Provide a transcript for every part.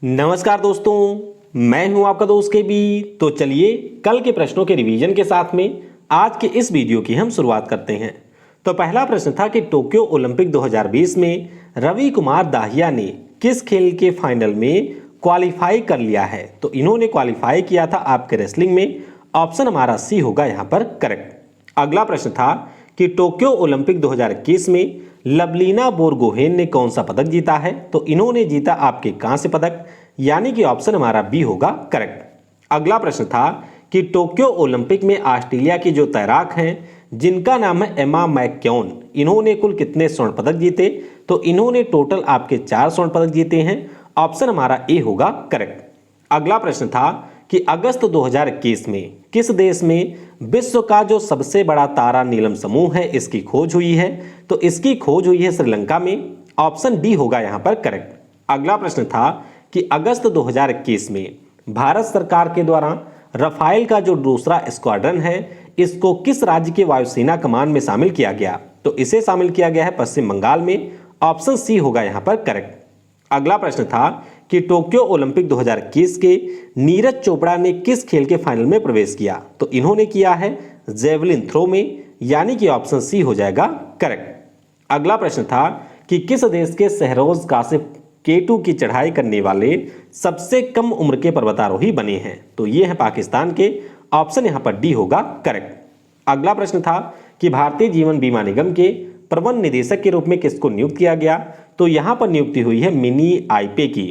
नमस्कार दोस्तों, मैं हूं आपका दोस्त के बी। तो चलिए कल के प्रश्नों के रिवीजन के साथ में आज के इस वीडियो की हम शुरुआत करते हैं। तो पहला प्रश्न था कि टोक्यो ओलंपिक 2020 में रवि कुमार दाहिया ने किस खेल के फाइनल में क्वालिफाई कर लिया है। तो इन्होंने क्वालिफाई किया था आपके रेसलिंग में। ऑप्शन हमारा सी होगा यहां पर करेक्ट। अगला प्रश्न था कि टोक्यो ओलंपिक 2021 में लवलीना बोरगोहेन ने कौन सा पदक जीता है। तो इन्होंने जीता आपके कांस्य पदक, यानी कि ऑप्शन हमारा बी होगा करेक्ट। अगला प्रश्न था कि टोक्यो ओलंपिक में ऑस्ट्रेलिया की जो तैराक हैं जिनका नाम है एमा मैक्योन, इन्होंने कुल कितने स्वर्ण पदक जीते। तो इन्होंने टोटल आपके 4 स्वर्ण पदक जीते हैं। ऑप्शन हमारा ए होगा करेक्ट। अगला प्रश्न था कि अगस्त 2021 में किस देश में विश्व का जो सबसे बड़ा तारा नीलम समूह है इसकी खोज हुई है। तो इसकी खोज हुई है श्रीलंका में। ऑप्शन डी होगा यहां पर करेक्ट। अगला प्रश्न था कि अगस्त 2021 में भारत सरकार के द्वारा रफाइल का जो दूसरा स्क्वाड्रन है इसको किस राज्य के वायुसेना कमान में शामिल किया गया। तो इसे शामिल किया गया है पश्चिम बंगाल में। ऑप्शन सी होगा यहां पर करेक्ट। अगला प्रश्न था कि टोक्यो ओलंपिक 2021 के नीरज चोपड़ा ने किस खेल के फाइनल में प्रवेश किया। तो इन्होंने किया है जेवलिन थ्रो में, यानी कि ऑप्शन सी हो जाएगा करेक्ट। अगला प्रश्न था कि किस देश के शहरोज कासिफ K2 की चढ़ाई करने वाले सबसे कम उम्र के पर्वतारोही बने हैं। तो ये है पाकिस्तान के। ऑप्शन यहां पर डी होगा करेक्ट। अगला प्रश्न था कि भारतीय जीवन बीमा निगम के प्रबंध निदेशक के रूप में किसको नियुक्त किया गया। तो यहां पर नियुक्ति हुई है मिनी आईपे की।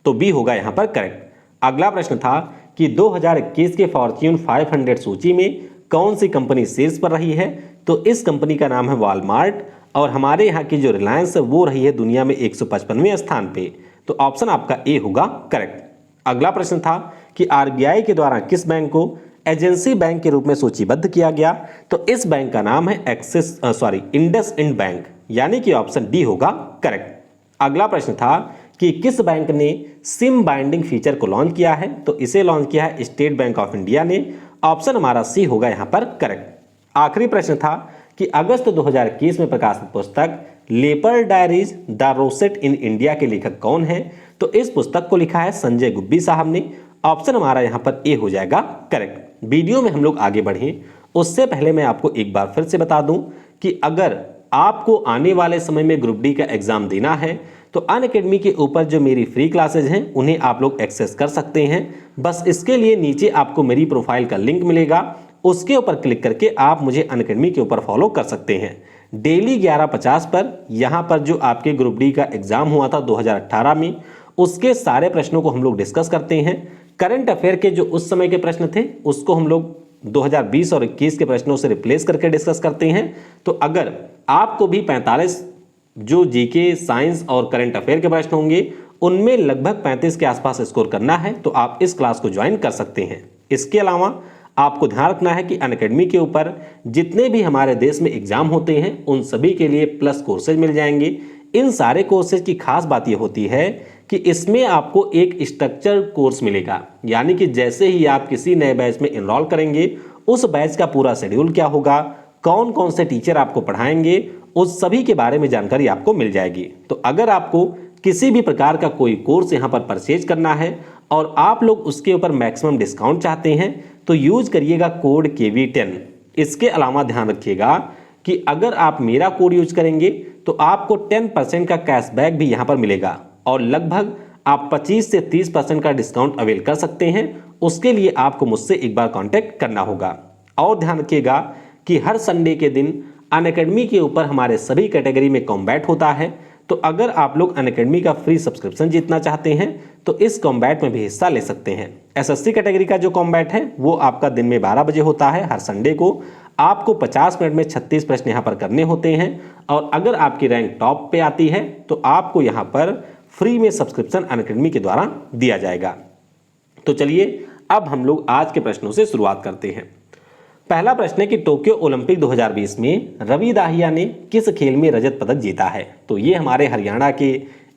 तो बी होगा यहां पर करेक्ट। अगला प्रश्न था कि 2021 के फॉर्च्यून 500 सूची में कौन सी कंपनी शीर्ष पर रही है। तो इस कंपनी का नाम है वॉलमार्ट, और हमारे यहाँ की जो रिलायंस है वो रही है दुनिया में 155वें स्थान पे। तो ऑप्शन आपका ए होगा करेक्ट। अगला प्रश्न था कि आरबीआई के द्वारा किस बैंक को एजेंसी बैंक के रूप में सूचीबद्ध किया गया। तो इस बैंक का नाम है इंडसइंड बैंक, यानी कि ऑप्शन डी होगा करेक्ट। अगला प्रश्न था कि किस बैंक ने सिम बाइंडिंग फीचर को लॉन्च किया है। तो इसे लॉन्च किया है स्टेट बैंक ऑफ इंडिया ने। ऑप्शन हमारा सी होगा यहां पर करेक्ट। आखिरी प्रश्न था कि अगस्त 2021 में प्रकाशित पुस्तक leopard diaries the rosette in India के लेखक कौन है। तो इस पुस्तक को लिखा है संजय गुब्बी साहब ने। ऑप्शन हमारा यहां पर ए हो जाएगा करेक्ट। वीडियो में हम लोग आगे बढ़ें उससे पहले मैं आपको एक बार फिर से बता दूं कि अगर आपको आने वाले समय में ग्रुप डी का एग्जाम देना है तो अनअकैडमी के ऊपर जो मेरी फ्री क्लासेज हैं उन्हें आप लोग एक्सेस कर सकते हैं। बस इसके लिए नीचे आपको मेरी प्रोफाइल का लिंक मिलेगा, उसके ऊपर क्लिक करके आप मुझे अनअकैडमी के ऊपर फॉलो कर सकते हैं। डेली 11:50 पर यहाँ पर जो आपके ग्रुप डी का एग्जाम हुआ था 2018 में उसके सारे प्रश्नों को हम लोग डिस्कस करते हैं। करंट अफेयर के जो उस समय के प्रश्न थे उसको हम लोग 2020 और 21 के प्रश्नों से रिप्लेस करके डिस्कस करते हैं। तो अगर आपको भी 45 जो जीके, साइंस और करंट अफेयर के प्रश्न होंगे उनमें लगभग 35 के आसपास स्कोर करना है तो आप इस क्लास को ज्वाइन कर सकते हैं। इसके अलावा आपको ध्यान रखना है कि अनअकैडमी के ऊपर जितने भी हमारे देश में एग्जाम होते हैं उन सभी के लिए प्लस कोर्सेज मिल जाएंगे। इन सारे कोर्सेज की खास बात यह होती है कि इसमें आपको एक स्ट्रक्चर कोर्स मिलेगा, यानी कि जैसे ही आप किसी नए बैच में एनरोल करेंगे उस बैच का पूरा शेड्यूल क्या होगा, कौन कौन से टीचर आपको पढ़ाएंगे, उस सभी के बारे में जानकारी आपको मिल जाएगी। तो अगर आपको किसी भी प्रकार का कोई कोर्स यहाँ पर परचेज करना है और आप लोग उसके ऊपर मैक्सिमम डिस्काउंट चाहते हैं तो यूज करिएगा कोड KV10। इसके अलावा ध्यान रखिएगा कि अगर आप मेरा कोड यूज करेंगे तो आपको 10% का कैशबैक भी यहाँ पर मिलेगा और लगभग आप 25 से 30% का डिस्काउंट अवेल कर सकते हैं। उसके लिए आपको मुझसे एक बार कांटेक्ट करना होगा। और ध्यान रखिएगा कि हर संडे के दिन अनअकैडमी के ऊपर हमारे सभी कैटेगरी में कॉम्बैट होता है। तो अगर आप लोग अनअकैडमी का फ्री सब्सक्रिप्शन जीतना चाहते हैं तो इस कॉम्बैट में भी हिस्सा ले सकते हैं। एसएससी कैटेगरी का जो कॉम्बैट है वो आपका दिन में 12 बजे होता है हर संडे को। आपको 50 मिनट में 36 प्रश्न यहाँ पर करने होते हैं और अगर आपकी रैंक टॉप पे आती है तो आपको यहाँ पर फ्री में सब्सक्रिप्शन अनअकैडमी के द्वारा दिया जाएगा। तो चलिए अब हम लोग आज के प्रश्नों से शुरुआत करते हैं। पहला प्रश्न है कि टोक्यो ओलंपिक 2020 में रवि दाहिया ने किस खेल में रजत पदक जीता है। तो ये हमारे हरियाणा के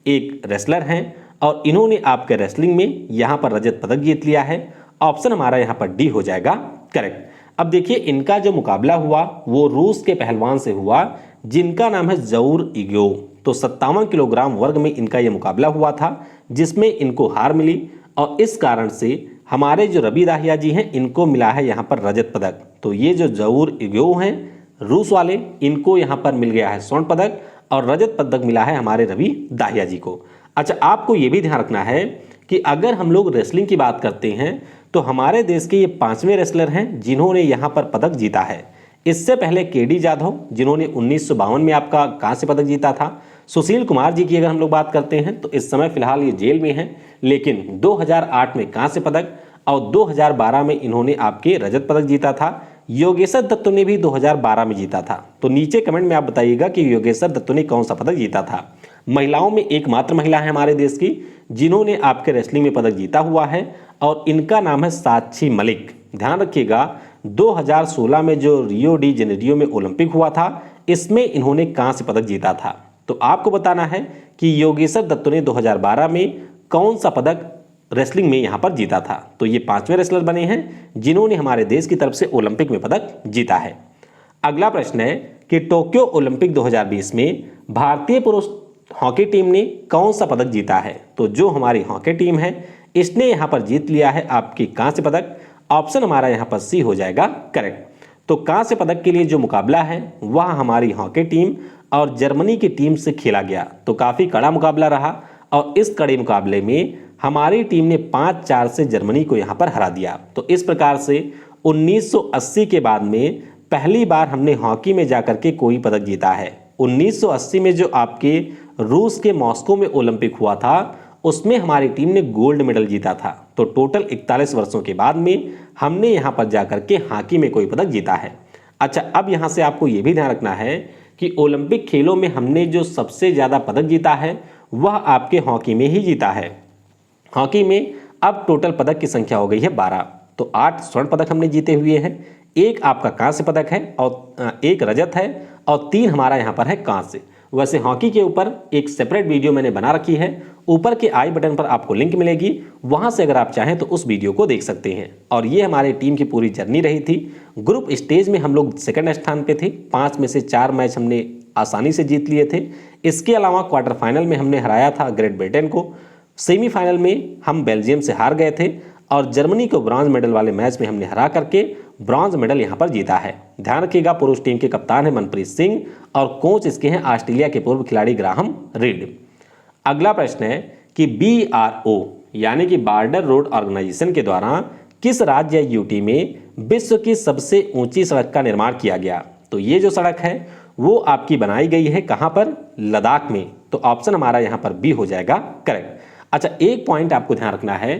एक रेसलर हैं और इन्होंने आपके रेसलिंग में यहाँ पर रजत पदक जीत लिया है। ऑप्शन हमारा यहाँ पर डी हो जाएगा करेक्ट। अब देखिए इनका जो मुकाबला हुआ वो रूस के पहलवान से हुआ जिनका नाम है जऊर इग्यो। तो 57 किलोग्राम वर्ग में इनका ये मुकाबला हुआ था, जिसमें इनको हार मिली और इस कारण से हमारे जो रवि दाहिया जी हैं इनको मिला है यहाँ पर रजत पदक। तो ये जो जऊर इग्यो हैं रूस वाले, इनको यहाँ पर मिल गया है स्वर्ण पदक और रजत पदक मिला है हमारे रवि दाहिया जी को। अच्छा, आपको ये भी ध्यान रखना है कि अगर हम लोग रेसलिंग की बात करते हैं तो हमारे देश के ये 5वें रेसलर हैं जिन्होंने यहाँ पर पदक जीता है। इससे पहले केडी जाधव जिन्होंने 1952 में आपका कांस्य पदक जीता था। सुशील कुमार जी की अगर हम लोग बात करते हैं तो इस समय फिलहाल ये जेल में हैं, लेकिन 2008 में कांस्य पदक और 2012 में इन्होंने आपके रजत पदक जीता था। योगेश्वर दत्तों ने भी 2012 में जीता था। तो नीचे कमेंट में आप बताइएगा कि योगेश्वर दत्तों ने कौन सा पदक जीता था। महिलाओं में एकमात्र महिला है हमारे देश की जिन्होंने आपके रेसलिंग में पदक जीता हुआ है और इनका नाम है साक्षी मलिक। ध्यान रखिएगा 2016 में जो रियो डी जेनेरियो में ओलंपिक हुआ था इसमें इन्होंने कांस्य पदक जीता था। तो आपको बताना है कि योगेश्वर दत्तों ने 2012 में कौन सा पदक रेसलिंग में यहाँ पर जीता था। तो ये 5वें रेसलर बने हैं जिन्होंने हमारे देश की तरफ से ओलंपिक में पदक जीता है। अगला प्रश्न है कि टोक्यो ओलंपिक 2020 में भारतीय पुरुष हॉकी टीम ने कौन सा पदक जीता है। तो जो हमारी हॉकी टीम है इसने यहाँ पर जीत लिया है आपकी कांस्य पदक। ऑप्शन हमारा यहाँ पर सी हो जाएगा करेक्ट। तो कांस्य पदक के लिए जो मुकाबला है वह हमारी हॉकी टीम और जर्मनी की टीम से खेला गया। तो काफ़ी कड़ा मुकाबला रहा और इस कड़े मुकाबले में हमारी टीम ने 5-4 से जर्मनी को यहाँ पर हरा दिया। तो इस प्रकार से 1980 के बाद में पहली बार हमने हॉकी में जाकर के कोई पदक जीता है। 1980 में जो आपके रूस के मॉस्को में ओलंपिक हुआ था उसमें हमारी टीम ने गोल्ड मेडल जीता था। तो टोटल 41 वर्षों के बाद में हमने यहाँ पर जाकर के हॉकी में कोई पदक जीता है। अच्छा, अब यहाँ से आपको ये भी ध्यान रखना है कि ओलंपिक खेलों में हमने जो सबसे ज़्यादा पदक जीता है वह आपके हॉकी में ही जीता है। हॉकी में अब टोटल पदक की संख्या हो गई है 12। तो 8 स्वर्ण पदक हमने जीते हुए हैं, 1 आपका कांस्य पदक है और 1 रजत है और 3 हमारा यहाँ पर है कांस्य। वैसे हॉकी के ऊपर एक सेपरेट वीडियो मैंने बना रखी है, ऊपर के आई बटन पर आपको लिंक मिलेगी, वहां से अगर आप चाहें तो उस वीडियो को देख सकते हैं। और ये हमारी टीम की पूरी जर्नी रही थी। ग्रुप स्टेज में हम लोग सेकंड स्थान पे थे, 5 में से 4 मैच हमने आसानी से जीत लिए थे। इसके अलावा क्वार्टर फाइनल में हमने हराया था ग्रेट ब्रिटेन को, सेमीफाइनल में हम बेल्जियम से हार गए थे और जर्मनी को ब्रॉन्ज मेडल वाले मैच में हमने हरा करके ब्रॉन्ज मेडल यहां पर जीता है। ध्यान रखिएगा पुरुष टीम के कप्तान है मनप्रीत सिंह और कोच इसके हैं ऑस्ट्रेलिया के पूर्व खिलाड़ी ग्राहम रीड। अगला प्रश्न है कि BRO यानी कि बॉर्डर रोड ऑर्गेनाइजेशन के द्वारा किस राज्य या यूटी में विश्व की सबसे ऊंची सड़क का निर्माण किया गया। तो ये जो सड़क है वो आपकी बनाई गई है कहां पर, लद्दाख में। तो ऑप्शन हमारा यहां पर बी हो जाएगा करेक्ट। अच्छा, एक पॉइंट आपको ध्यान रखना है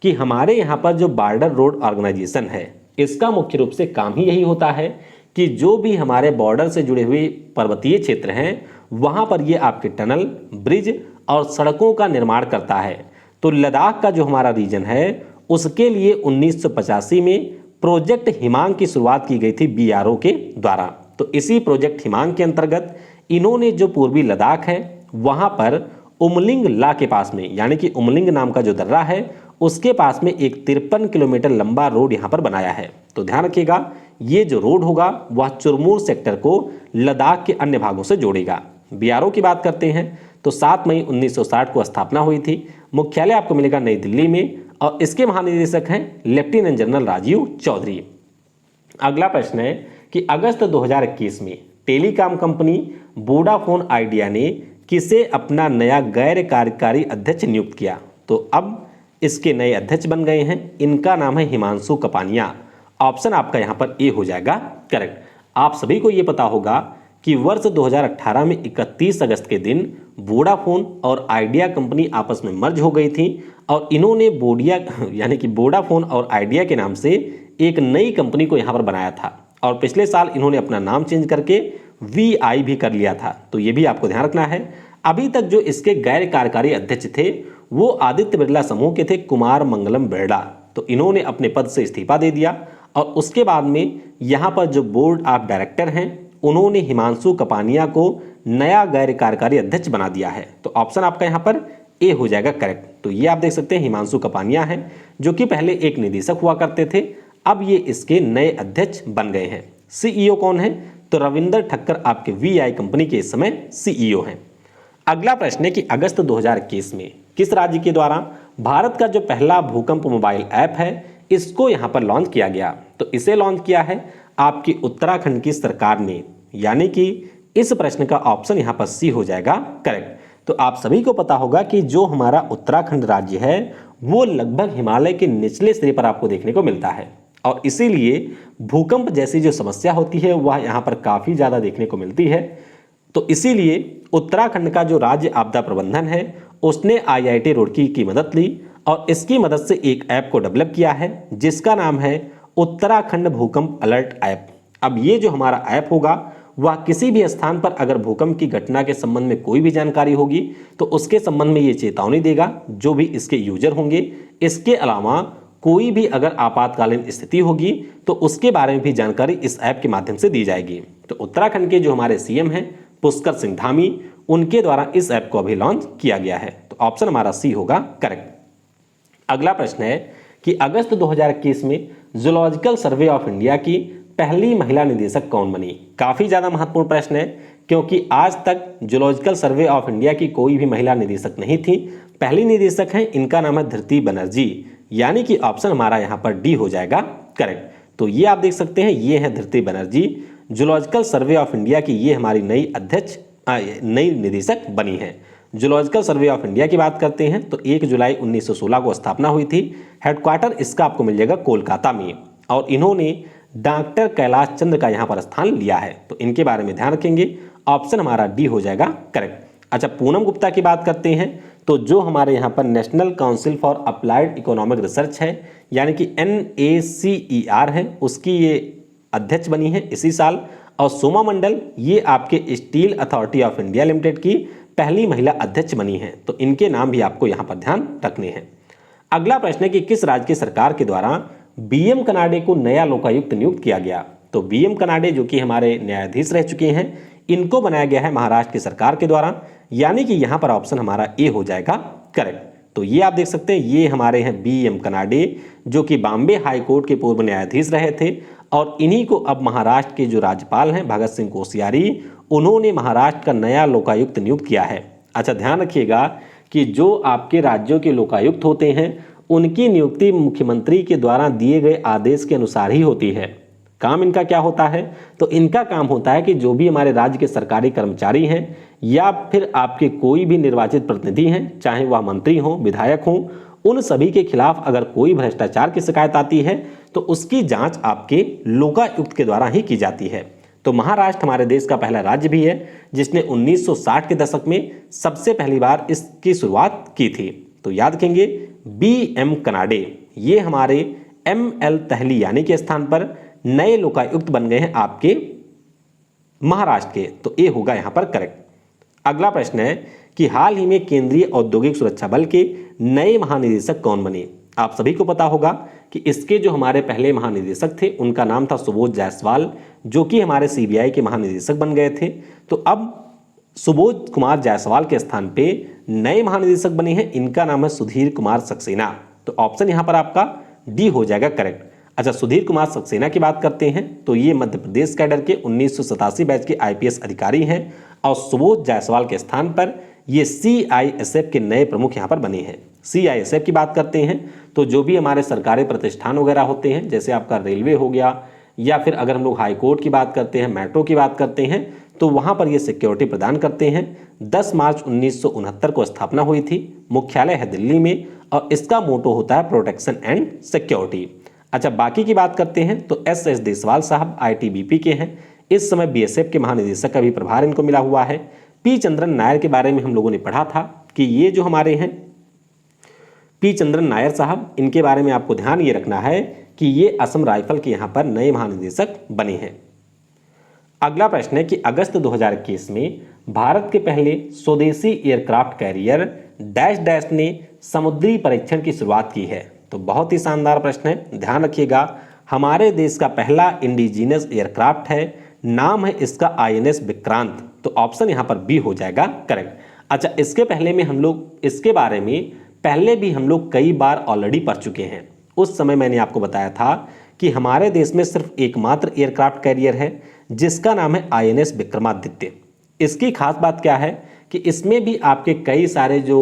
कि हमारे यहाँ पर जो बॉर्डर रोड ऑर्गेनाइजेशन है इसका मुख्य रूप से काम ही यही होता है कि जो भी हमारे बॉर्डर से जुड़े हुए पर्वतीय क्षेत्र हैं वहाँ पर ये आपके टनल, ब्रिज और सड़कों का निर्माण करता है। तो लद्दाख का जो हमारा रीजन है उसके लिए 1985 में प्रोजेक्ट हिमांग की शुरुआत की गई थी BRO के द्वारा। तो इसी प्रोजेक्ट हिमांग के अंतर्गत इन्होंने जो पूर्वी लद्दाख है वहाँ पर उमलिंग ला के पास में, यानी कि उमलिंग नाम का जो दर्रा है उसके पास में एक 53 किलोमीटर लंबा रोड यहाँ पर बनाया है। तो ध्यान रखिएगा ये जो रोड होगा वह चुरमूर सेक्टर को लद्दाख के अन्य भागों से जोड़ेगा। BRO की बात करते हैं तो 7 मई 1960 को स्थापना हुई थी। मुख्यालय आपको मिलेगा नई दिल्ली में और इसके महानिदेशक हैं लेफ्टिनेंट जनरल राजीव चौधरी। अगला प्रश्न है कि अगस्त 2021 में टेलीकॉम कंपनी वोडाफोन आइडिया ने किसे अपना नया गैर कार्यकारी अध्यक्ष नियुक्त किया। तो अब इसके नए अध्यक्ष बन गए हैं, इनका नाम है हिमांशु कपानिया। ऑप्शन आपका यहाँ पर ए हो जाएगा करेक्ट। आप सभी को ये पता होगा कि वर्ष 2018 में 31 अगस्त के दिन वोडाफोन और आइडिया कंपनी आपस में मर्ज हो गई थी और इन्होंने बोडिया यानी कि वोडाफोन और आइडिया के नाम से एक नई कंपनी को यहाँ पर बनाया था और पिछले साल इन्होंने अपना नाम चेंज करके VI भी कर लिया था। तो ये भी आपको ध्यान रखना है। अभी तक जो इसके गैर कार्यकारी अध्यक्ष थे वो आदित्य बिरला समूह के थे कुमार मंगलम बिरला। तो इन्होंने अपने पद से इस्तीफा दे दिया और उसके बाद में यहाँ पर जो बोर्ड ऑफ डायरेक्टर हैं उन्होंने हिमांशु कपानिया को नया गैर कार्यकारी अध्यक्ष बना दिया है। तो ऑप्शन आपका यहाँ पर ए हो जाएगा करेक्ट। तो ये आप देख सकते हैं हिमांशु कपानिया हैं जो कि पहले एक निदेशक हुआ करते थे, अब ये इसके नए अध्यक्ष बन गए हैं। CEO कौन है? तो रविंदर ठक्कर आपके VI कंपनी के इस समय CEO हैं। अगला प्रश्न है कि अगस्त 2021 में किस राज्य के द्वारा भारत का जो पहला भूकंप मोबाइल ऐप है इसको यहां पर लॉन्च किया गया। तो इसे लॉन्च किया है आपकी उत्तराखंड की सरकार ने, यानी कि इस प्रश्न का ऑप्शन यहां पर सी हो जाएगा करेक्ट। तो आप सभी को पता होगा कि जो हमारा उत्तराखंड राज्य है वो लगभग हिमालय के निचले सिरे पर आपको देखने को मिलता है और इसीलिए भूकंप जैसी जो समस्या होती है वह यहाँ पर काफ़ी ज़्यादा देखने को मिलती है। तो इसीलिए उत्तराखंड का जो राज्य आपदा प्रबंधन है उसने IIT रुड़की की मदद ली और इसकी मदद से एक ऐप को डेवलप किया है जिसका नाम है उत्तराखंड भूकंप अलर्ट ऐप। अब ये जो हमारा ऐप होगा वह किसी भी स्थान पर अगर भूकंप की घटना के संबंध में कोई भी जानकारी होगी तो उसके संबंध में ये चेतावनी देगा जो भी इसके यूजर होंगे। इसके अलावा कोई भी अगर आपातकालीन स्थिति होगी तो उसके बारे में भी जानकारी इस ऐप के माध्यम से दी जाएगी। तो उत्तराखंड के जो हमारे CM हैं पुष्कर सिंह धामी, उनके द्वारा इस ऐप को अभी लॉन्च किया गया है। तो ऑप्शन हमारा सी होगा करेक्ट। अगला प्रश्न है कि अगस्त 2021 में जूलॉजिकल सर्वे ऑफ इंडिया की पहली महिला निदेशक कौन बनी। काफी ज्यादा महत्वपूर्ण प्रश्न है क्योंकि आज तक जूलॉजिकल सर्वे ऑफ इंडिया की कोई भी महिला निदेशक नहीं थी। पहली निदेशक है, इनका नाम है धृति बनर्जी, यानी कि ऑप्शन हमारा यहाँ पर डी हो जाएगा करेक्ट। तो ये आप देख सकते हैं, ये है Dhriti Banerjee, zoological survey of India की ये हमारी नई निदेशक बनी है। जूलॉजिकल सर्वे ऑफ इंडिया की बात करते हैं तो 1 जुलाई 1916 को स्थापना हुई थी। हेडक्वार्टर इसका आपको मिल जाएगा कोलकाता में और इन्होंने डॉक्टर कैलाश चंद्र का यहाँ पर स्थान लिया है। तो इनके बारे में ध्यान रखेंगे, ऑप्शन हमारा डी हो जाएगा करेक्ट। अच्छा, पूनम गुप्ता की बात करते हैं तो जो हमारे यहाँ पर national council for applied economic research है यानी कि NACER है, उसकी ये अध्यक्ष बनी है इसी साल। और सोमा मंडल ये आपके steel authority of India limited की पहली महिला अध्यक्ष बनी है। तो इनके नाम भी आपको यहाँ पर ध्यान रखने हैं। अगला प्रश्न है कि किस राज्य की सरकार के द्वारा BM कनाडे को नया लोकायुक्त नियुक्त किया गया। तो BM कनाडे जो कि हमारे न्यायाधीश रह चुके हैं, इनको बनाया गया है महाराष्ट्र की सरकार के द्वारा, यानी कि यहाँ पर ऑप्शन हमारा ए हो जाएगा करेक्ट। तो ये आप देख सकते हैं, ये हमारे हैं BM कनाडे जो कि बॉम्बे हाई कोर्ट के पूर्व न्यायाधीश रहे थे और इन्हीं को अब महाराष्ट्र के जो राज्यपाल हैं भगत सिंह कोश्यारी, उन्होंने महाराष्ट्र का नया लोकायुक्त नियुक्त किया है। अच्छा, ध्यान रखिएगा कि जो आपके राज्यों के लोकायुक्त होते हैं उनकी नियुक्ति मुख्यमंत्री के द्वारा दिए गए आदेश के अनुसार ही होती है। काम इनका क्या होता है, तो इनका काम होता है कि जो भी हमारे राज्य के सरकारी कर्मचारी हैं या फिर आपके कोई भी निर्वाचित प्रतिनिधि हैं, चाहे वह मंत्री हों, विधायक हों, उन सभी के खिलाफ अगर कोई भ्रष्टाचार की शिकायत आती है तो उसकी जांच आपके लोकायुक्त के द्वारा ही की जाती है। तो महाराष्ट्र हमारे देश का पहला राज्य भी है जिसने 1960 के दशक में सबसे पहली बार इसकी शुरुआत की थी। तो याद रखेंगे BM कनाडे ये हमारे ML तहली यानी के स्थान पर नए लोकायुक्त बन गए हैं आपके महाराष्ट्र के। तो ए होगा यहां पर करेक्ट। अगला प्रश्न है कि हाल ही में केंद्रीय औद्योगिक सुरक्षा बल के नए महानिदेशक कौन बने। आप सभी को पता होगा कि इसके जो हमारे पहले महानिदेशक थे उनका नाम था सुबोध जायसवाल जो कि हमारे CBI के महानिदेशक बन गए थे। तो अब सुबोध कुमार जायसवाल के स्थान पे नए महानिदेशक बने हैं, इनका नाम है सुधीर कुमार सक्सेना। तो ऑप्शन यहां पर आपका डी हो जाएगा करेक्ट। अच्छा, सुधीर कुमार सक्सेना की बात करते हैं तो ये मध्य प्रदेश कैडर के 1987 बैच के IPS अधिकारी हैं और सुबोध जायसवाल के स्थान पर ये CISF के नए प्रमुख यहाँ पर बने हैं। CISF की बात करते हैं तो जो भी हमारे सरकारी प्रतिष्ठान वगैरह होते हैं जैसे आपका रेलवे हो गया या फिर अगर हम लोग हाई कोर्ट की बात करते हैं, मेट्रो की बात करते हैं तो वहाँ पर ये सिक्योरिटी प्रदान करते हैं। 10 मार्च 1969 को स्थापना हुई थी, मुख्यालय है दिल्ली में और इसका मोटो होता है प्रोटेक्शन एंड सिक्योरिटी। अच्छा, बाकी की बात करते हैं तो SS देसवाल साहब ITBP के हैं, इस समय BSF के महानिदेशक का भी प्रभार इनको मिला हुआ है। P चंद्रन नायर के बारे में हम लोगों ने पढ़ा था कि ये जो हमारे हैं P चंद्रन नायर साहब, इनके बारे में आपको ध्यान ये रखना है कि ये असम राइफल के यहाँ पर नए महानिदेशक बने हैं। अगला प्रश्न है कि अगस्त 2021 में भारत के पहले स्वदेशी एयरक्राफ्ट कैरियर डैश डैश ने समुद्री परीक्षण की शुरुआत की है। तो बहुत ही शानदार प्रश्न है, ध्यान रखिएगा। हमारे देश का पहला इंडिजीनियस एयरक्राफ्ट है, नाम है इसका INS विक्रांत। तो ऑप्शन यहाँ पर बी हो जाएगा करेक्ट। अच्छा, इसके पहले में हम लोग इसके बारे में पहले भी हम लोग कई बार ऑलरेडी पढ़ चुके हैं। उस समय मैंने आपको बताया था कि हमारे देश में सिर्फ एकमात्र एयरक्राफ्ट कैरियर है जिसका नाम है INS विक्रमादित्य। इसकी खास बात क्या है कि इसमें भी आपके कई सारे जो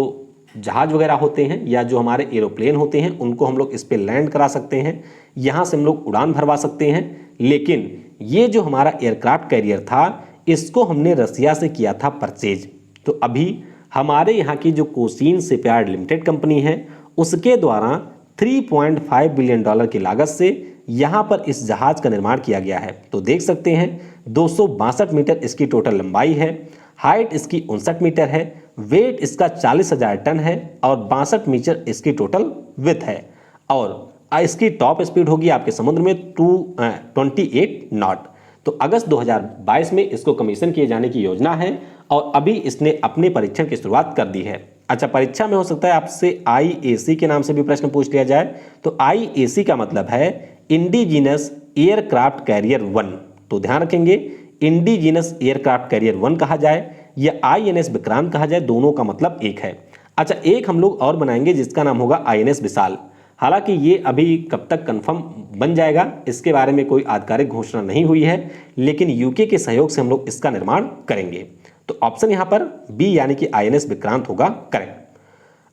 जहाज वगैरह होते हैं या जो हमारे एरोप्लेन होते हैं उनको हम लोग इस पर लैंड करा सकते हैं, यहाँ से हम लोग उड़ान भरवा सकते हैं। लेकिन ये जो हमारा एयरक्राफ्ट कैरियर था इसको हमने रसिया से किया था परचेज। तो अभी हमारे यहाँ की जो कोसीन शिपयार्ड लिमिटेड कंपनी है उसके द्वारा 3.5 बिलियन डॉलर की लागत से यहाँ पर इस जहाज का निर्माण किया गया है। तो देख सकते हैं 262 मीटर इसकी टोटल लंबाई है, हाइट इसकी 59 मीटर है, वेट इसका 40,000 टन है और 62 मीटर इसकी टोटल विड्थ है और इसकी टॉप स्पीड होगी आपके समुद्र में 28 नॉट। तो अगस्त 2022 में इसको कमीशन किए जाने की योजना है और अभी इसने अपने परीक्षण की शुरुआत कर दी है। अच्छा, परीक्षा में हो सकता है आपसे IAC के नाम से भी प्रश्न पूछ लिया जाए। तो IAC का मतलब है इंडिजीनस एयरक्राफ्ट कैरियर 1। तो ध्यान रखेंगे, इंडिजीनस एयरक्राफ्ट कैरियर 1 कहा जाए या INS विक्रांत कहा जाए, दोनों का मतलब एक है। अच्छा, एक हम लोग और बनाएंगे जिसका नाम होगा INS विशाल। हालांकि ये अभी कब तक कंफर्म बन जाएगा इसके बारे में कोई आधिकारिक घोषणा नहीं हुई है, लेकिन यूके के सहयोग से हम लोग इसका निर्माण करेंगे। तो ऑप्शन यहाँ पर बी यानी कि INS विक्रांत होगा करेक्ट।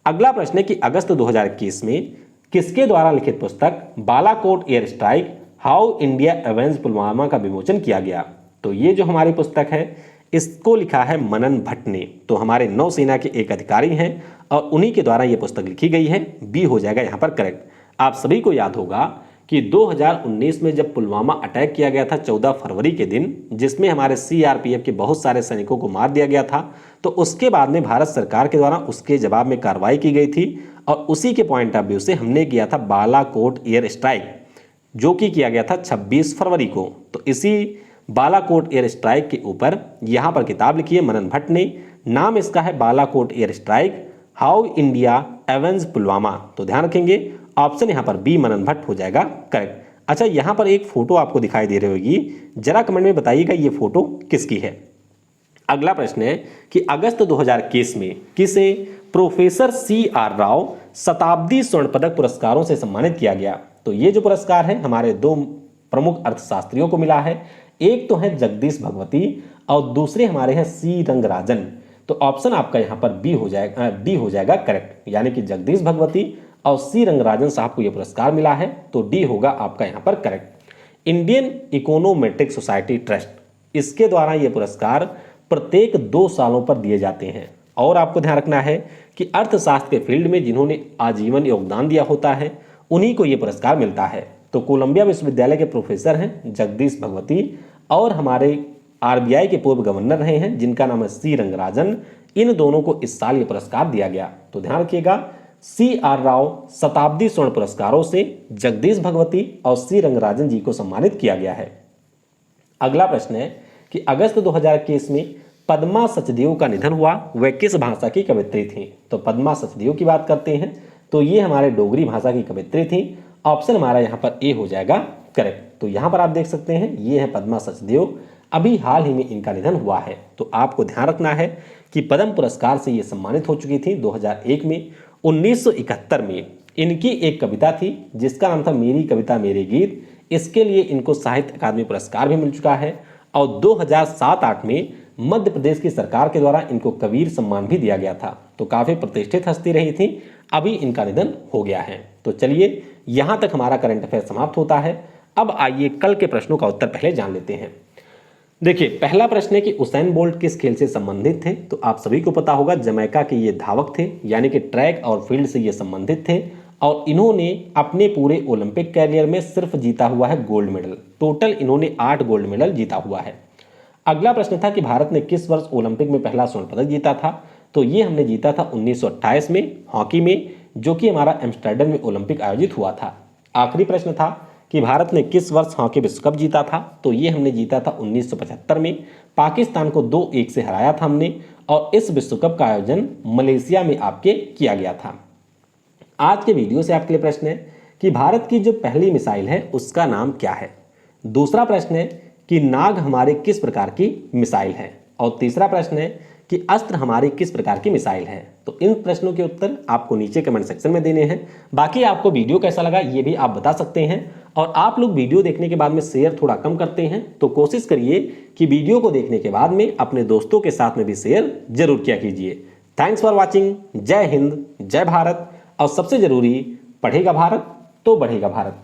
अगला प्रश्न है कि अगस्त 2021 में किसके द्वारा लिखित पुस्तक Balakot air strike how India avenge Pulwama का विमोचन किया गया। तो ये जो हमारी पुस्तक है इसको लिखा है मनन भट्ट ने। तो हमारे नौसेना के एक अधिकारी हैं और उन्हीं के द्वारा ये पुस्तक लिखी गई है। बी हो जाएगा यहाँ पर करेक्ट। आप सभी को याद होगा कि 2019 में जब पुलवामा अटैक किया गया था 14 फरवरी के दिन, जिसमें हमारे CRPF के बहुत सारे सैनिकों को मार दिया गया था, तो उसके बाद में भारत सरकार के द्वारा उसके जवाब में कार्रवाई की गई थी और उसी के पॉइंट ऑफ व्यू से हमने किया था बालाकोट एयर स्ट्राइक, जो कि किया गया था 26 फरवरी को। तो इसी बालाकोट एयर स्ट्राइक के ऊपर यहाँ पर किताब लिखी है मनन भट्ट ने। नाम इसका है Balakot air strike how India avenge Pulwama. तो ध्यान रखेंगे ऑप्शन यहाँ पर बी मनन भट्ट हो जाएगा करेक्ट। अच्छा, यहाँ पर एक फोटो आपको दिखाई दे रही होगी, जरा कमेंट में बताइएगा ये फोटो किसकी है। अगला प्रश्न है कि अगस्त 2021 में किसे प्रोफेसर CR राव शताब्दी स्वर्ण पदक पुरस्कारों से सम्मानित किया गया। तो ये जो पुरस्कार है हमारे दो प्रमुख अर्थशास्त्रियों को मिला है। एक तो है जगदीश भगवती और दूसरे हमारे हैं C रंगराजन। तो ऑप्शन आपका यहाँ पर बी हो जाएगा, डी हो जाएगा करेक्ट, यानी कि जगदीश भगवती और C रंगराजन साहब को यह पुरस्कार मिला है। तो डी होगा आपका यहाँ पर correct. Indian econometric society trust, इसके द्वारा ये पुरस्कार प्रत्येक 2 सालों पर दिए जाते हैं। और आपको ध्यान रखना है कि अर्थशास्त्र के फील्ड में जिन्होंने आजीवन योगदान दिया होता है उन्हीं को ये पुरस्कार मिलता है। तो कोलंबिया विश्वविद्यालय के प्रोफेसर हैं जगदीश भगवती और हमारे RBI के पूर्व गवर्नर रहे हैं जिनका नाम है C रंगराजन। इन दोनों को इस साल ये पुरस्कार दिया गया। तो ध्यान रखिएगा, CR राव शताब्दी स्वर्ण पुरस्कारों से जगदीश भगवती और C रंगराजन जी को सम्मानित किया गया है। अगला प्रश्न है कि अगस्त 2021 में पद्मा सचदेव का निधन हुआ, वह किस भाषा की कवयित्री थी। तो पद्मा सचदेव की बात करते हैं तो ये हमारे डोगरी भाषा की कवयित्री थी। ऑप्शन हमारा यहाँ पर ए हो जाएगा करेक्ट। तो यहाँ पर आप देख सकते हैं ये है पद्मा सचदेव, अभी हाल ही में इनका निधन हुआ है। तो आपको ध्यान रखना है कि पद्म पुरस्कार से ये सम्मानित हो चुकी थी 2001 में। 1971 में इनकी एक कविता थी जिसका नाम था मेरी कविता मेरे गीत, इसके लिए इनको साहित्य अकादमी पुरस्कार भी मिल चुका है। और 2007-8 में मध्य प्रदेश की सरकार के द्वारा इनको कबीर सम्मान भी दिया गया था। तो काफ़ी प्रतिष्ठित हस्ती रही थी, अभी इनका निधन हो गया है। तो चलिए यहाँ तक हमारा करंट अफेयर समाप्त होता है। अब आइए कल के प्रश्नों का उत्तर पहले जान लेते हैं। देखिए, पहला प्रश्न है कि उसेन बोल्ट किस खेल से संबंधित थे। तो आप सभी को पता होगा जमैका के ये धावक थे, यानी कि ट्रैक और फील्ड से ये संबंधित थे और इन्होंने अपने पूरे ओलंपिक कैरियर में सिर्फ जीता हुआ है गोल्ड मेडल। टोटल इन्होंने 8 गोल्ड मेडल जीता हुआ है। अगला प्रश्न था कि भारत ने किस वर्ष ओलंपिक में पहला स्वर्ण पदक जीता था। तो ये हमने जीता था 1928 में हॉकी में, जो कि हमारा एम्स्टर्डम में ओलंपिक आयोजित हुआ था। आखिरी प्रश्न था कि भारत ने किस वर्ष हॉकी विश्व कप जीता था। तो ये हमने जीता था 1975 में, पाकिस्तान को 2-1 से हराया था हमने और इस विश्व कप का आयोजन मलेशिया में आपके किया गया था। आज के वीडियो से आपके लिए प्रश्न है कि भारत की जो पहली मिसाइल है उसका नाम क्या है। दूसरा प्रश्न है कि नाग हमारे किस प्रकार की मिसाइल है और तीसरा प्रश्न है कि अस्त्र हमारी किस प्रकार की मिसाइल है। तो तो इन प्रश्नों के उत्तर आपको नीचे कमेंट सेक्शन में देने हैं। बाकी आपको वीडियो कैसा लगा ये भी आप बता सकते हैं। और आप लोग वीडियो देखने के बाद में शेयर थोड़ा कम करते हैं, तो कोशिश करिए कि वीडियो को देखने के बाद में अपने दोस्तों के साथ में भी शेयर जरूर किया कीजिए। Thanks for watching. जय हिंद, जय भारत, और सबसे जरूरी, पढ़ेगा भारत तो बढ़ेगा भारत।